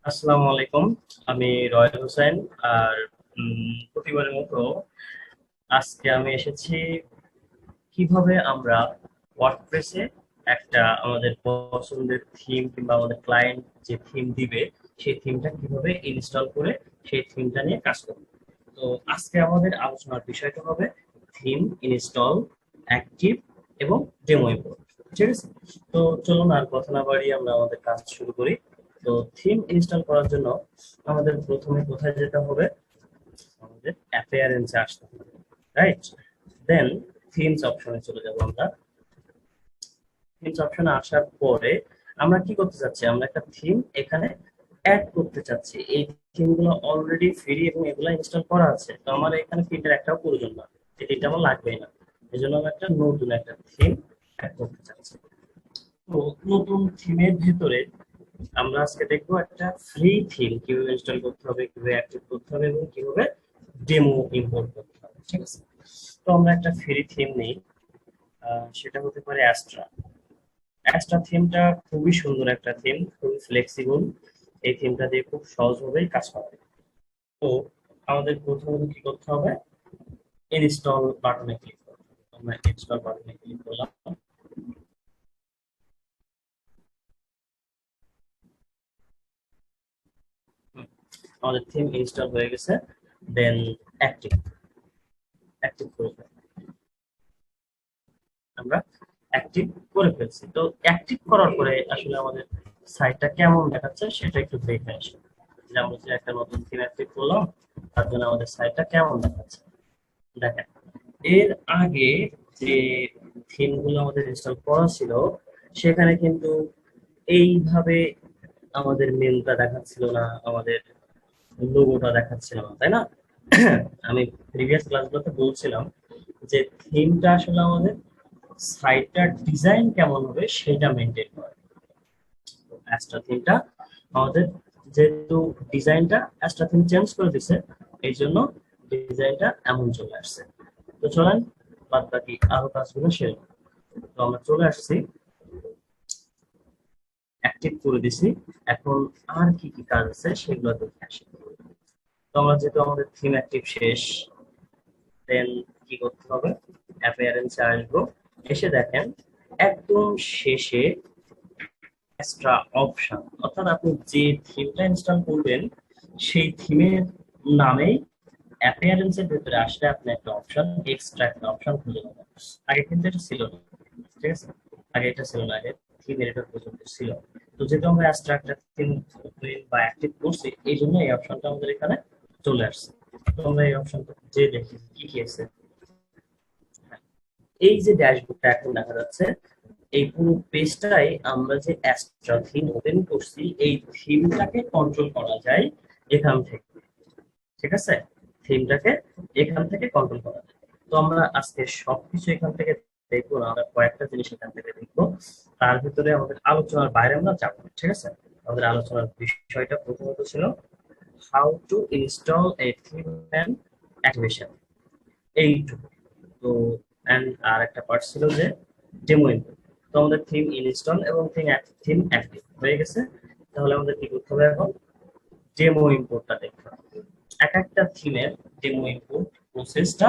আসসালামু আলাইকুম। আমি রয়্যাল হোসেন। আর প্রতিবারের মতো আজকে আমি এসেছি কিভাবে আমরা ওয়ার্ডপ্রেসে একটা আমাদের পছন্দের থিম কিংবা আমাদের ক্লায়েন্ট যে থিম দিবে সেই থিমটা কিভাবে ইনস্টল করে সেই থিমটা নিয়ে কাজ করব। তো আজকে আমাদের আলোচনার বিষয়টা হবে থিম ইনস্টল, অ্যাক্টিভ এবং ডেমো ইম্পোর্ট। ঠিক আছে, তো চলুন আর কথা না বাড়িয়ে আমরা আমাদের কাজ শুরু করি। তো থিম ইনস্টল করার জন্য আমাদের প্রথমে কোথায় যেতে হবে? আমাদের অ্যাপিয়ারেন্সে আসতে হবে, রাইট? দেন থিমস অপশনে চলে যাব আমরা। থিমস অপশনে আসার পরে আমরা কি করতে চাচ্ছি? আমরা একটা থিম এখানে অ্যাড করতে চাচ্ছি। এই থিমগুলো অলরেডি ফ্রি এবং এগুলো ইনস্টল করা আছে, তো আমার এখানে থিমের একটাও প্রয়োজন না, এই থিমটা আমার লাগবেই না। এই জন্য আমি একটা নতুন একটা থিম অ্যাড করতে চাচ্ছি। তো নতুন থিমের ভেতরে আমরা আজকে দেখবো একটা ফ্রি থিম কিভাবে ইনস্টল করতে হবে, কিভাবে অ্যাক্টিভ করতে হবে এবং কিভাবে ডেমো ইম্পোর্ট করতে হবে। ঠিক আছে, তো আমরা একটা ফ্রি থিম নিই। সেটা হতে পারে অ্যাস্ট্রা। অ্যাস্ট্রা থিমটা খুবই সুন্দর একটা থিম, খুবই ফ্লেক্সিবল। এই থিমটা দিয়ে খুব সহজভাবেই কাজ করা যায়। তো আমাদের প্রথমত কি করতে হবে? ইনস্টল বাটনে ক্লিক করতে হবে। আমরা ইনস্টল বাটনে ক্লিক করলাম। হুম, আমাদের থিম ইনস্টল হয়ে গেছে। দেন অ্যাক্টিভ অ্যাক্টিভ করে ফেলবো। আমরা অ্যাক্টিভ করে ফেলছি। তো অ্যাক্টিভ করার পরে আসলে আমাদের সাইটটা কেমন দেখাচ্ছে সেটা একটু দেখে আসি। যে আমরা যে একটা নতুন থিম অ্যাক্টিভ করলাম, তার জন্য আমাদের সাইটটা কেমন দেখাচ্ছে। দেখেন, এর আগে যে থিম গুলো আমাদের ইনস্টল করা ছিল সেখানে কিন্তু এইভাবে আমাদের মেনুটা দেখাচ্ছিল না, আমাদের লোগোটা দেখাচ্ছিল না, তাই না? আমি প্রিভিয়াস ক্লাসগুলোতে বলছিলাম যে থিমটা আসলে আমাদের সাইটটার ডিজাইন কেমন হবে সেটা মেনটেন করে। অ্যাস্ট্রা থিমটা আমাদের যেহেতু ডিজাইনটা অ্যাস্ট্রা থিম চেঞ্জ করে দিছে, এই জন্য ডিজাইনটা এমন চলে আসছে। তো চলেন বাদ বাকি আরো কাজগুলো সেরে নিই। তো আমরা চলে আসছি, অ্যাক্টিভ করে দিছি। এখন আর কি কি কাজ আছে সেগুলো দেখে আসি। তো আমরা যেহেতু আমাদের থিম অ্যাক্টিভ শেষ, দেন কি করতে হবে? অ্যাপিয়ারেন্সে আসবো। এসে দেখেন একদম শেষে এক্সট্রা অপশন, অর্থাৎ আপনি যে থিমটা ইনস্টল করবেন সেই থিমের নামেই অ্যাপিয়ারেন্সের ভেতরে আসলে আপনি একটা অপশন, এক্সট্রা একটা অপশন খুঁজে পাবেন। আগে কিন্তু এটা ছিল না, ঠিক আছে? আগে এটা ছিল না, আগে থিমের এটা পর্যন্ত ছিল। তো যেহেতু আমরা এক্সট্রা একটা থিম বা অ্যাক্টিভ করছি, এই জন্য এই অপশনটা আমাদের এখানে চলে আসছে। তো আমরা এই অপশনটা যে দেখি কি কি আছে। এই যে ড্যাশবোর্ডটা এখন দেখা যাচ্ছে, এই পুরো পেজটাই আমরা যে অ্যাস্ট্রা থিম ওপেন করছি এই থিমটাকে কন্ট্রোল করা যায় এখান থেকে। ঠিক আছে, থিমটাকে এখান থেকে কন্ট্রোল করা যায়। তো আমরা আজকে সবকিছু এখান থেকে দেখবো না, আমরা কয়েকটা জিনিস এখান থেকে দেখবো। তার ভিতরে আমাদের আলোচনার বাইরে আমরা যাবো না, ঠিক আছে? আমাদের আলোচনার বিষয়টা প্রথমত ছিল how to install A theme and activation, এইটুকু। তো এন্ড আর একটা পার্ট ছিল যে ডেমো ইনপুট। তো আমাদের থিম ইনস্টল এবং থিম অ্যাক্টিভ হয়ে গেছে। তাহলে আমাদের কি করতে হবে এখন? ডেমো ইম্পোর্টটা দেখতে হবে। এক একটা থিমের ডেমো ইম্পোর্ট প্রসেসটা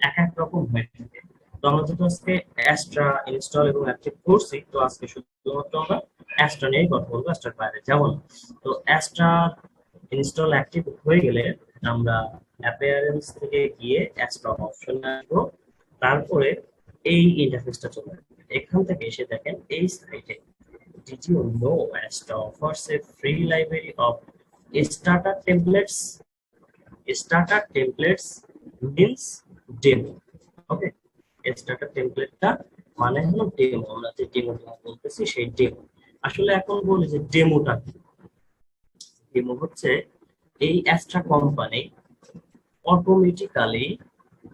এক এক রকম হয়ে থাকে। তো আমরা যেহেতু আজকে অ্যাস্ট্রা ইনস্টল এবং অ্যাক্টিভ করছি, তো আজকে শুধুমাত্র আমরা অ্যাস্ট্রা নিয়েই কথা বলবো, অ্যাস্ট্রার বাইরে যাবো না। তো অ্যাস্ট্রা ইনস্টল অ্যাক্টিভ হয়ে গেলে আমরা অ্যাপিয়ারেন্স থেকে গিয়ে অ্যাস্ট্রা অপশনে আসবো। তারপরে এই ইন্টারফেসটা চলে আসবে। এখান থেকে এসে দেখেন এই সাইটে did you know Astra offers a free library of starter templates? Starter templates means demo. Okay, starter টেমপ্লেটটা মানে হলো ডেমো। আমরা যে ডেমোটা বলতেছি সেই ডেমো। আসলে এখন বলি যে ডেমোটা কি? ডেমো হচ্ছে এই অ্যাস্ট্রা কোম্পানি অটোমেটিক্যালি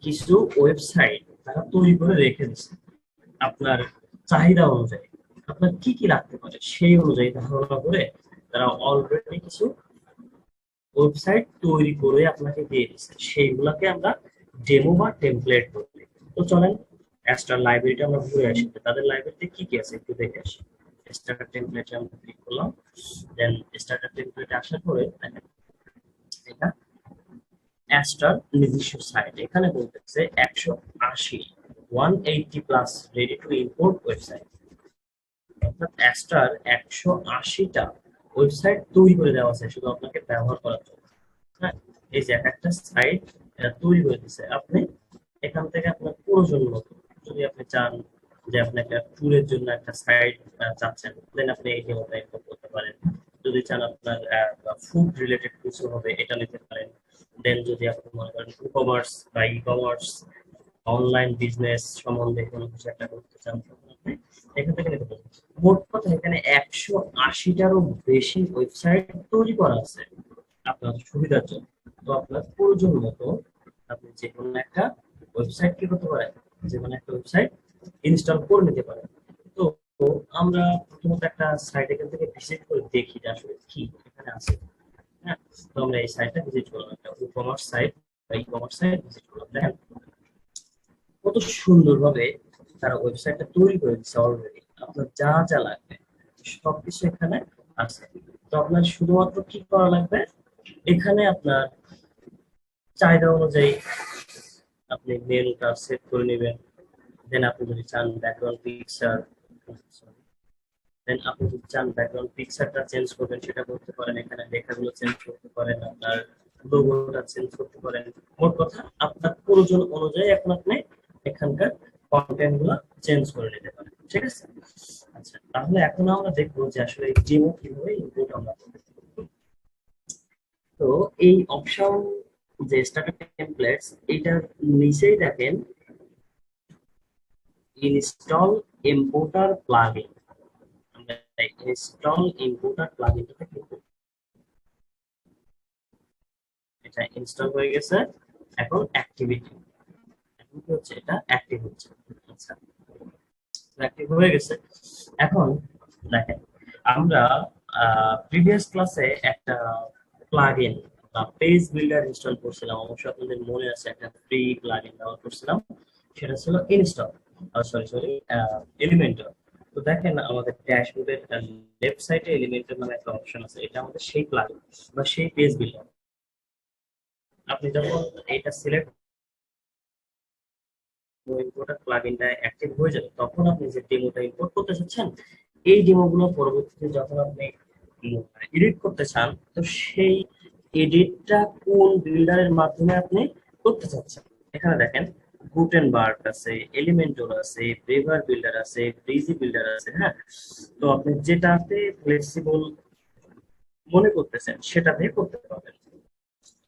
কিছু ওয়েবসাইট তারা তৈরি করে রেখে দিচ্ছে আপনার চাহিদা অনুযায়ী। আপনার কি কি লাগতে পারে সেই অনুযায়ী ধারণা করে তারা অলরেডি কিছু ওয়েবসাইট তৈরি করে আপনাকে দিয়ে দিচ্ছে, সেইগুলাকে আমরা ডেমো বা টেমপ্লেট বলি। তো চলেন অ্যাস্টার লাইব্রেরিটা আমরা ঘুরে আসি, তাদের লাইব্রেরিতে কি কি আছে একটু দেখে আসি। স্টার্টার টেমপ্লেটে আমরা ক্লিক করলাম, দেন স্টার্টার টেমপ্লেটে আসার পরে দেখেন এটা অ্যাস্টার নিজস্ব সাইট, এখানে বলতেছে 180 180 plus ready to import website, অর্থাৎ অ্যাস্টার 180টা ওয়েবসাইট তৈরি করে দেওয়া আছে শুধু আপনাকে ব্যবহার করার জন্য। হ্যাঁ, এই যে একটা সাইট তৈরি করে দিচ্ছে, আপনি এখান থেকে আপনার প্রয়োজন মতো যদি আপনি চান যে আপনি একটা ট্যুরের জন্য একটা সাইট চাচ্ছেন, দেন আপনি এই ডেমোটা ইম্পোর্ট করতে পারেন। যদি চান আপনার ফুড রিলেটেড কিছু হবে, এটা নিতে পারেন। দেন যদি আপনি মনে করেন ই কমার্স অনলাইন বিজনেস সম্বন্ধে কোনো কিছু একটা করতে চান, তখন আপনি এখান থেকে নিতে পারেন। মোট কথা এখানে 180টারও বেশি ওয়েবসাইট তৈরি করা আছে আপনার সুবিধার জন্য। তো আপনার প্রয়োজন মতো আপনি যে কোনো একটা ওয়েবসাইট কি করতে পারেন, যে কোনো একটা ওয়েবসাইট ইনস্টল করে নিতে পারেন। তো তো আমরা প্রথমত একটা সাইট এখান থেকে ভিজিট করে দেখি যে আসলে কি এখানে আছে। হ্যাঁ, তো আমরা এই সাইটটা ভিজিট করলাম, একটা ই কমার্স সাইট ভিজিট করলাম। দেখেন কত সুন্দরভাবে তারা ওয়েবসাইটটা তৈরি করে দিচ্ছে অলরেডি। আপনার যা যা লাগবে সবকিছু এখানে আছে। তো আপনার শুধুমাত্র কি করা লাগবে, এখানে আপনার চাহিদা অনুযায়ী আপনি মেনুটা সেট করে নেবেন। দেন আপনি যদি চান ব্যাকগ্রাউন্ড পিকচারটা চেঞ্জ করবেন, সেটা করতে পারেন। এখানে লেখাগুলো চেঞ্জ করতে পারেন, আপনার লোগোটা চেঞ্জ করতে পারেন। মোট কথা আপনার প্রয়োজন অনুযায়ী এখন আপনি এখানকার কন্টেন্ট গুলো চেঞ্জ করে নিতে পারেন। ঠিক আছে, আচ্ছা তাহলে এখন আমরা দেখবো যে আসলে ডেমো কিভাবে ইম্পোর্ট আমরা করতে পারি। তো এই অপশন যে স্টার্টার টেমপ্লেটস, এটার নিচেই দেখেন ইনস্টল ইম্পোর্টার প্লাগইন। আমরা ইনস্টল ইম্পোর্টার প্লাগইনটাতে ক্লিক করব, এটা ইনস্টল হয়ে গেছে। এখন অ্যাক্টিভিটি, এখন কি হচ্ছে, এটা অ্যাক্টিভ হচ্ছে। আচ্ছা, অ্যাক্টিভ হয়ে গেছে। এখন দেখেন আমরা প্রিভিয়াস ক্লাসে একটা প্লাগইন বা পেজ বিল্ডার ইনস্টল করছিলাম, অবশ্যই আপনাদের মনে আছে একটা ফ্রি প্লাগইন ব্যবহার করছিলাম, সেটা ছিল ইনস্টল সরি এলিমেন্টর। তো দেখেন আমাদের ড্যাশবোর্ডের লেফট সাইডে এলিমেন্টর নামে একটা অপশন আছে, এটা আমাদের সেই প্লাগইন বা সেই পেজ বিল্ডার। আপনি যখন এটা সিলেক্ট ইম্পোর্টার প্লাগইনটা অ্যাক্টিভ হয়ে যাবে, তখন আপনি যে ডেমোটা ইম্পোর্ট করতে চাচ্ছেন, এই ডেমোগুলো পরবর্তীতে যখন আপনি এডিট করতে চান, তো সেই এডিটটা কোন বিল্ডারের মাধ্যমে আপনি করতে চাচ্ছেন। এখানে দেখেন গুটেনবার্গ আছে, এলিমেন্টর আছে, ব্রেভার বিল্ডার আছে, ব্রিজি বিল্ডার আছে। হ্যাঁ, তো আপনি যেটাতে ফ্লেক্সিবল মনে করতেছেন সেটাতে করতে পারবেন।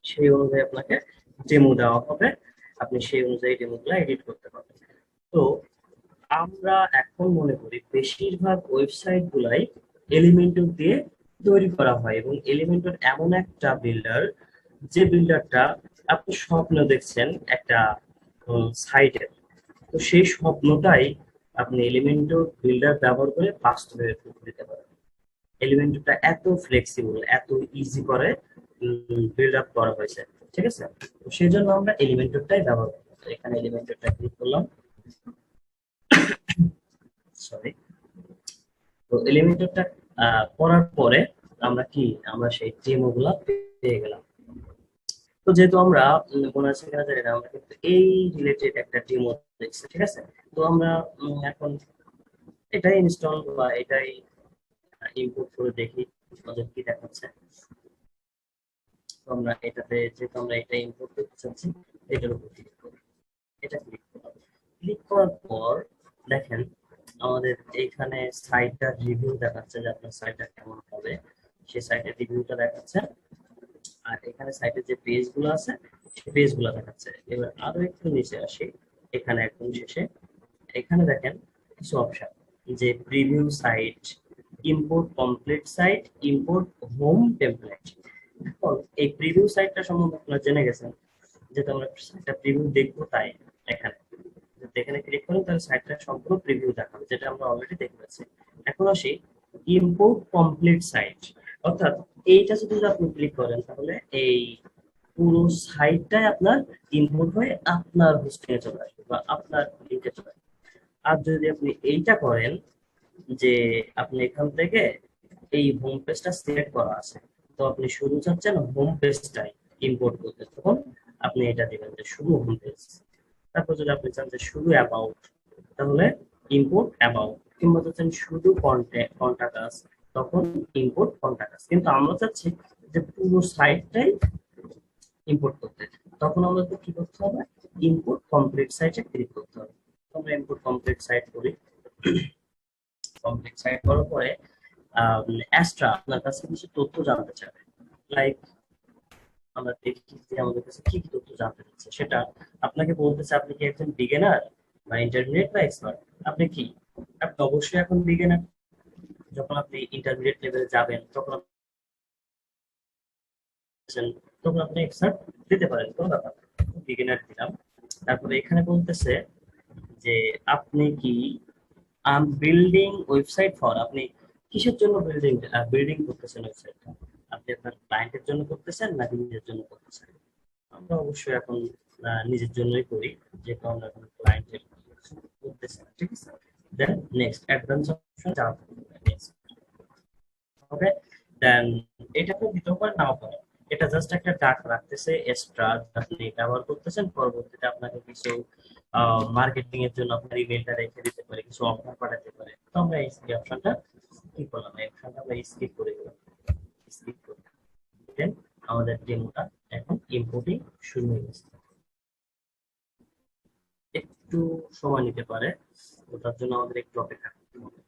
সেই অনুযায়ী আপনাকে ডেমো দেওয়া হবে, আপনি সেই অনুযায়ী ডেমোগুলো এডিট করতে পারবেন। তো আমরা এখন মনে করি বেশিরভাগ ওয়েবসাইট গুলাই এলিমেন্টর দিয়ে তৈরি করা হয়, এবং এলিমেন্টর এমন একটা বিল্ডার যে বিল্ডারটা আপনি স্বপ্ন দেখছেন একটা সাইটের, তো সেই স্বপ্নটাই আপনি এলিমেন্টর বিল্ডার ব্যবহার করে বাস্তবে রূপ দিতে পারেন। এলিমেন্টরটা এত ফ্লেক্সিবল, এত ইজি করে বিল্ড আপ করা হয়েছে। ঠিক আছে, তো সেই জন্য আমরা এলিমেন্টরটাই ব্যবহার করব। তো এখানে এলিমেন্টরটা ক্লিক করলাম, সরি। তো এলিমেন্টরটা করার পরে আমরা সেই ডেমো গুলা পেয়ে গেলাম। তো যেহেতু আমরা মনে আছে কিনা জানি না, আমরা কিন্তু এই রিলেটেড একটা ডেমো দেখছি। ঠিক আছে, তো আমরা এখন এটাই ইনস্টল বা এটাই ইম্পোর্ট করে দেখি আমাদের কি দেখাচ্ছে। তো আমরা এটাতে, যেহেতু আমরা এটা ইম্পোর্ট করতে চাচ্ছি, এটার উপর ক্লিক করি, এটা ক্লিক করলাম। ক্লিক করার পর দেখেন আমাদের এইখানে সাইটটার রিভিউ দেখাচ্ছে যে আপনার সাইটটা কেমন হবে, সেই সাইটের রিভিউটা দেখাচ্ছে। আর এখানে সাইটের যে পেজগুলো আছে সেই পেজগুলো দেখাচ্ছে। এবার আরো একটু নিচে আসি, এখানে একদম শেষে এখানে দেখেন কিছু অপশন, যে preview site, import complete site, import home template. এখন এই প্রিভিউ সাইটটা সম্বন্ধে আপনারা জেনে গেছেন, যেহেতু আমরা একটা প্রিভিউ দেখবো, তাই এখানে যদি এখানে ক্লিক করেন তাহলে সাইটটা সম্পূর্ণ প্রিভিউ দেখাবে, যেটা আমরা অলরেডি দেখে পাচ্ছি। এখন আসি ইম্পোর্ট কমপ্লিট সাইট, অর্থাৎ এইটা যদি আপনি ক্লিক করেন তাহলে এই পুরো সাইটটাই আপনার ইম্পোর্ট হয়ে আপনার হোস্টিং এ চলে আসবে বা আপনার লিঙ্কে চলে আসবে। আর যদি আপনি এইটা করেন যে আপনি এখান থেকে এই হোম পেজটা সিলেক্ট করা আছে, তো আপনি শুধু চাচ্ছেন হোম পেজটাই ইম্পোর্ট করতে, তখন আপনি এটা দিবেন যে শুধু হোম পেজ। তারপর যদি আপনি চান যে শুধু অ্যাবাউট, তাহলে ইম্পোর্ট অ্যাবাউট। কিংবা চাচ্ছেন শুধু কন্টাক্ট আস, তখন ইম্পোর্ট কন্টাক্ট আস। কিন্তু আমরা চাচ্ছি যে পুরো সাইটটাই ইম্পোর্ট করতে, তখন আমাদের কি করতে হবে, ইম্পোর্ট কমপ্লিট সাইটে ক্লিক করতে হবে। আমরা ইম্পোর্ট কমপ্লিট সাইট করি। কমপ্লিট সাইট করার পরে অ্যাস্ট্রা আপনার কাছে কিছু তথ্য জানতে চাবে। লাইক আমরা দেখি যে আমাদের কাছে কি কি তথ্য জানতে চাচ্ছে, সেটা আপনাকে বলতেছে আপনি কি একজন বিগিনার বা ইন্টারমিডিয়েট বা এক্সপার্ট। আপনি কি, আপনি অবশ্যই এখন বিগিনার। যখন আপনি ইন্টারমিডিয়েট লেভেলে যাবেন তখন তখন আপনি এক্সপার্ট দিতে পারেন, কোনো ব্যাপার না। বিগিনার দিলাম। তারপরে এখানে বলতেছে যে আপনি কি বিল্ডিং ওয়েবসাইট ফর, আপনি কিসের জন্য বিল্ডিং করতেছেন ওয়েবসাইটটা, আপনি আপনার ক্লায়েন্টের জন্য করতেছেন নাকি নিজের জন্য করতেছেন। আমরা অবশ্যই এখন নিজের জন্যই করি, যেহেতু আমরা এখন ক্লায়েন্টের করতেছি না, ঠিক আছে। দেন নেক্সট অ্যাডভান্স অপশন যাওয়া, নেক্সট। ওকে, দেন এটা আপনি দিতেও পারেন নাও পারেন। এটা জাস্ট একটা ডাক রাখতেছে এক্সট্রা, আপনি ব্যবহার করতেছেন। পরবর্তীতে আপনাকে কিছু মার্কেটিং এর জন্য আপনার ইমেলটা রেখে দিতে পারে, কিছু অফার পাঠাতে পারে। তো আমরা এই অপশনটা কি করলাম, এই অপশনটা আমরা স্কিপ করে দিলাম। স্কিপ করে দেন আমাদের ডেমোটা এখন ইম্পোর্টিং শুরু হয়ে গেছে। একটু সময় নিতে পারে, ওটার জন্য আমাদের একটু অপেক্ষা করতে হবে।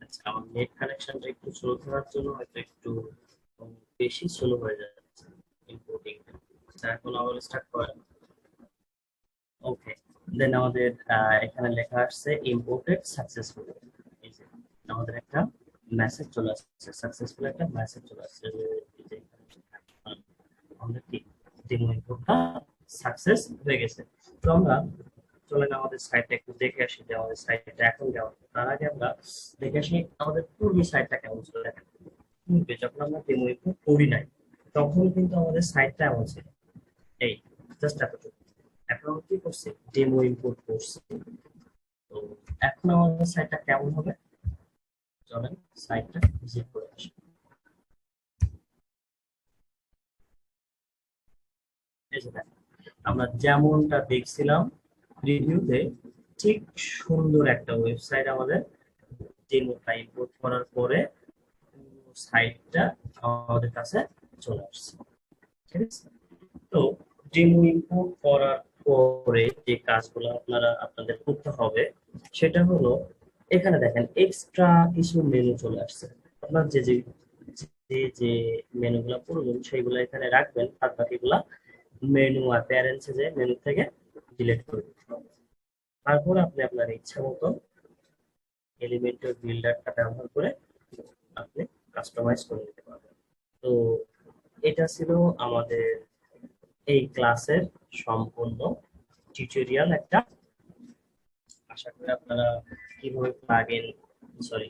আচ্ছা, আমার নেট কানেকশনটা একটু স্লো থাকার জন্য হয়তো একটু বেশি স্লো হয়ে যাচ্ছে ইম্পোর্টিং। এখন আবার স্টার্ট করেন। ওকে, দেন আমাদের এখানে লেখা আসছে ইম্পোর্টেড সাকসেসফুল। এই যে আমাদের একটা মেসেজ চলে আসছে, সাকসেসফুল একটা মেসেজ চলে আসছে যে এই যে আমাদের কি ডেমো ইম্পোর্টটা সাকসেস হয়ে গেছে। তো আমরা চলেন আমাদের সাইটটা একটু দেখে আসি যে আমাদের সাইটটা এখন কেমন। তার আগে আমরা দেখে আসি আমাদের পূর্বের সাইটটা কেমন ছিল। দেখেন পূর্বে যখন আমরা ডেমো ইম্পোর্ট করি নাই, তখন কিন্তু আমাদের সাইটটা এমন ছিল, এই জাস্ট এতটুকু। এখন আমরা কি করছি, ডেমো ইম্পোর্ট করছি। তো এখন আমাদের সাইটটা কেমন হবে, চলেন সাইটটা ভিজিট করে আসি। এই যে দেখেন, আমরা যেমনটা দেখছিলাম রিভিউতে, ঠিক সুন্দর একটা ওয়েবসাইট আমাদের ডেমোটা ইম্পোর্ট করার পরে সাইটটা আমাদের কাছে চলে আসছে, ঠিক আছে। তো ডেমো ইম্পোর্ট করার পরে যে কাজগুলো আপনাদের করতে হবে, সেটা হলো এখানে দেখেন এক্সট্রা কিছু মেনু চলে আসছে। আপনার যে যে যে যে মেনুগুলো প্রয়োজন সেইগুলো এখানে রাখবেন, আর বাকিগুলা মেনু আর প্যারেন্টসে যে মেনু থেকে ডিলিট করে দিতে হবে। তারপর আপনি আপনার ইচ্ছা মতো এলিমেন্টের বিল্ডারটা ব্যবহার করে আপনি কাস্টমাইজ করে নিতে পারবেন। তো এটা ছিল আমাদের এই ক্লাসের সম্পূর্ণ টিউটোরিয়াল একটা। আশা করি আপনারা কিভাবে প্লাগইন,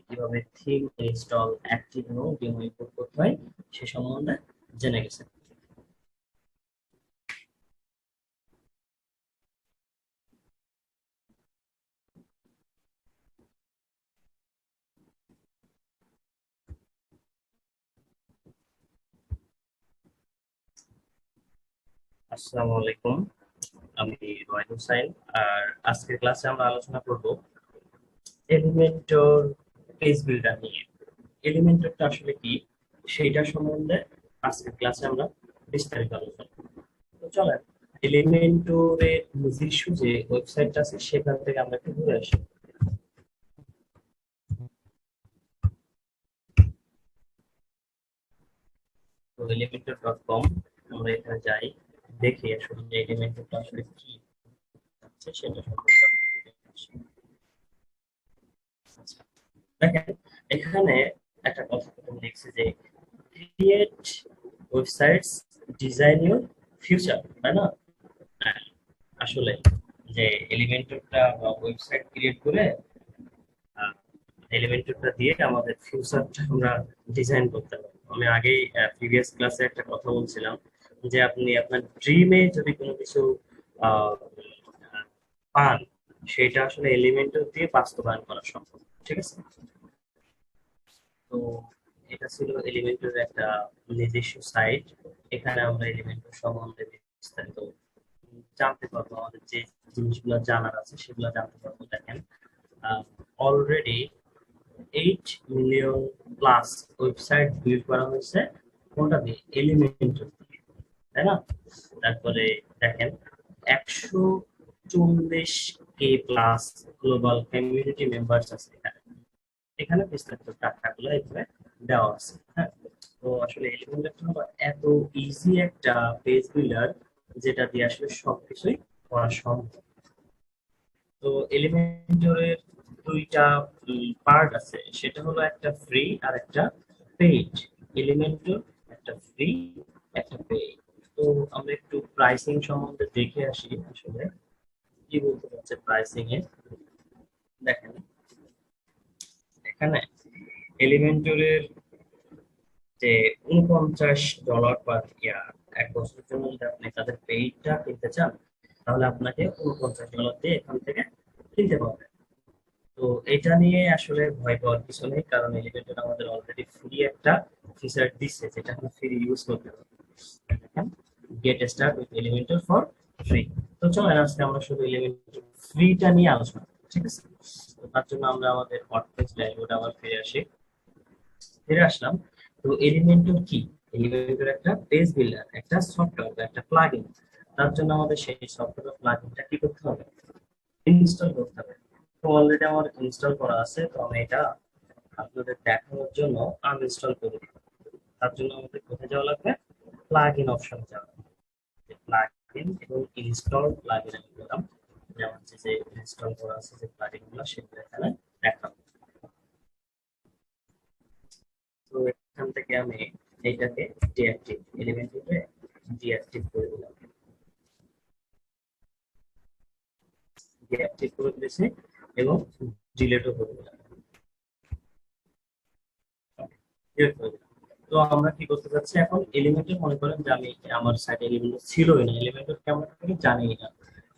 কিভাবে থিম ইনস্টল, অ্যাক্টিভ এবং ডেমো ইম্পোর্ট করতে হয় সে সম্বন্ধে জেনে গেছেন। আসসালামু আলাইকুম, আমি রয় হোসাইন। আর আজকের ক্লাসে আমরা আলোচনা করব এলিমেন্টর পেজ বিল্ডার নিয়ে। এলিমেন্টরটা আসলে কি সেইটা সম্বন্ধে আজকের ক্লাসে আমরা বিস্তারিত আলোচনা করব। তো চলেন এলিমেন্টরের নিজস্ব যে ওয়েবসাইটটা আছে সেখান থেকে আমরা একটু ঘুরে আসি। তো elementor.com আমরা এখানে যাই, দেখি আসলে যে এলিমেন্টরটা আসলে কি আছে সেটা সম্পর্কে আপনাকে দেখে আসি। আচ্ছা, দেখেন এখানে একটা কথা প্রথম লিখছে যে create websites design your future, তাই না? হ্যাঁ, আসলে যে এলিমেন্টরটা ওয়েবসাইট ক্রিয়েট করে এলিমেন্টরটা দিয়ে আমাদের ফিউচারটা আমরা ডিজাইন করতে পারবো। আমি আগেই প্রিভিয়াস ক্লাসে একটা কথা বলছিলাম যে আপনি আপনার ড্রিমে যদি কোনো কিছু আহ, পান, সেটা আসলে এলিমেন্টর দিয়ে বাস্তবায়ন করা সম্ভব। ঠিক আছে? তো এটা ছিল এলিমেন্টর একটা নিজস্ব সাইট। এখানে আমরা এলিমেন্টর সম্বন্ধে বিস্তারিত জানতে পারবো, আমাদের যে জিনিসগুলো জানার আছে সেগুলো জানতে পারবো। দেখেন, already 8 million plus website build করা হয়েছে কোনটা দিয়ে? এলিমেন্টর দিয়ে, তাই না? তারপরে দেখেন, 140K plus global community members আছে এখানে। এখানে বিস্তারিত ডাটাগুলো এখানে দেওয়া আছে। হ্যাঁ, তো আসলে এলিমেন্টর হলো এত ইজি একটা পেজ বিল্ডার যেটা দিয়ে আসলে সবকিছুই করা সম্ভব। তো এলিমেন্টরের দুইটা পার্ট আছে, সেটা হলো একটা ফ্রি আর একটা পেইড। এলিমেন্টর একটা ফ্রি, একটা পেইড। তো আমরা একটু প্রাইসিং সম্বন্ধে দেখে আসি আসলে কি বলতে চাচ্ছে প্রাইসিং এ। দেখেন, এখানে এলিমেন্টরের যে $49 পার ইয়ার, 1 বছরের জন্য যদি আপনি তাদের পেইডটা কিনতে চান, তাহলে আপনাকে $49 দিয়ে এখান থেকে কিনতে পারবেন। তো এটা নিয়ে আসলে ভয় পাওয়ার কিছু নেই, কারণ এলিভেটর আমাদের অলরেডি ফ্রি একটা ফিচার দিচ্ছে, যেটা আমরা ফ্রি ইউজ করতে পারবো। দেখেন, get start with Elementor for free. তো চলেন আজকে আমরা শুধু এলিমেন্টর ফ্রিটা নিয়ে আলোচনা করি, ঠিক আছে? তো তার জন্য আমরা আমাদের ওয়ার্ডপ্রেস ড্যাশবোর্ডে আবার ফিরে আসলাম। তো এলিমেন্টর কি? এলিমেন্টর একটা পেজ বিল্ডার, একটা সফটওয়্যার বা একটা প্লাগইন। তার জন্য আমাদের সেই সফটওয়্যার প্লাগইনটা কি করতে হবে? ইনস্টল করতে হবে। তো অলরেডি আমার ইনস্টল করা আছে, তো আমি এটা আপনাদের দেখানোর জন্য আনইনস্টল করে দিই। তার জন্য আমাদের কোথায় যাওয়া লাগবে? প্লাগইন অপশনে যাওয়া লাগবে। প্লাগইন এবং ইনস্টল প্লাগইন আমি বললাম যে আমার যে ইনস্টল করা আছে যে প্লাগইন গুলো সেগুলো এখানে দেখাবো। তো এখান থেকে আমি এইটাকে ডিঅ্যাক্টিভ, এলিমেন্টে ডিঅ্যাক্টিভ করে দিলাম। ডিঅ্যাক্টিভ করে দিয়েছি এবং ডিলিটও করে দিলাম। ডিলিট করে দিলাম। তো আমরা কি করতে যাচ্ছি এখন? এলিমেন্টে মনে করেন যে আমি আমার সাইটে এলিমেন্ট ছিলই না, এলিমেন্টর কেমন থাকে জানি না।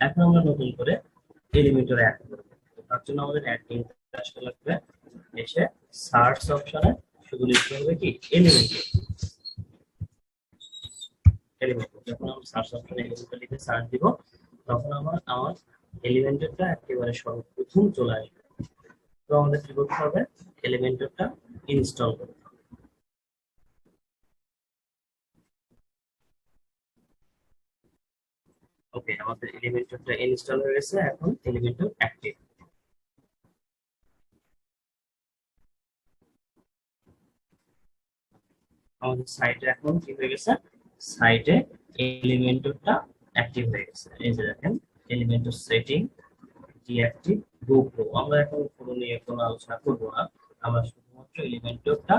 এখন আমরা নতুন করে এলিমেন্টর অ্যাড করব। তো তার জন্য আমাদের অ্যাডমিন আসতে লাগবে। এসে সার্চ অপশনে শুধু লিখতে হবে কি? এলিমেন্টর। এলিমেন্টর যখন আমি সার্চ অপশনে এলিমেন্টর লিখে সার্চ দিব, তখন আমার আমার এলিমেন্টরটা একেবারে সর্বপ্রথম চলে আসবে। তো আমাদের কি করতে হবে? এলিমেন্টরটা ইনস্টল করতে হবে। ওকে, আমাদের এলিমেন্টরটা ইনস্টল হয়ে গেছে, এখন এলিমেন্টর অ্যাক্টিভ। আমাদের সাইটে এখন কি হয়ে গেছে? সাইটে এলিমেন্টরটা অ্যাক্টিভ হয়ে গেছে। এই যে দেখেন, এলিমেন্টর সেটিং ডিঅ্যাক্টিভ গোপ্রো। আমরা এখন পুরো নিয়ে কোনো আলোচনা করবো না, আমরা শুধুমাত্র এলিমেন্টরটা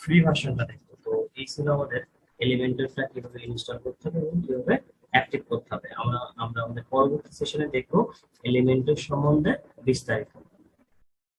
ফ্রি ভার্সনটা দেখবো। তো এই ছিল আমাদের এলিমেন্টরটা কিভাবে ইনস্টল করতে হবে এবং কিভাবে অ্যাক্টিভ করতে হবে। আমরা আমরা আমাদের পরবর্তী সেশনে দেখবো এলিমেন্টর সম্বন্ধে বিস্তারিত।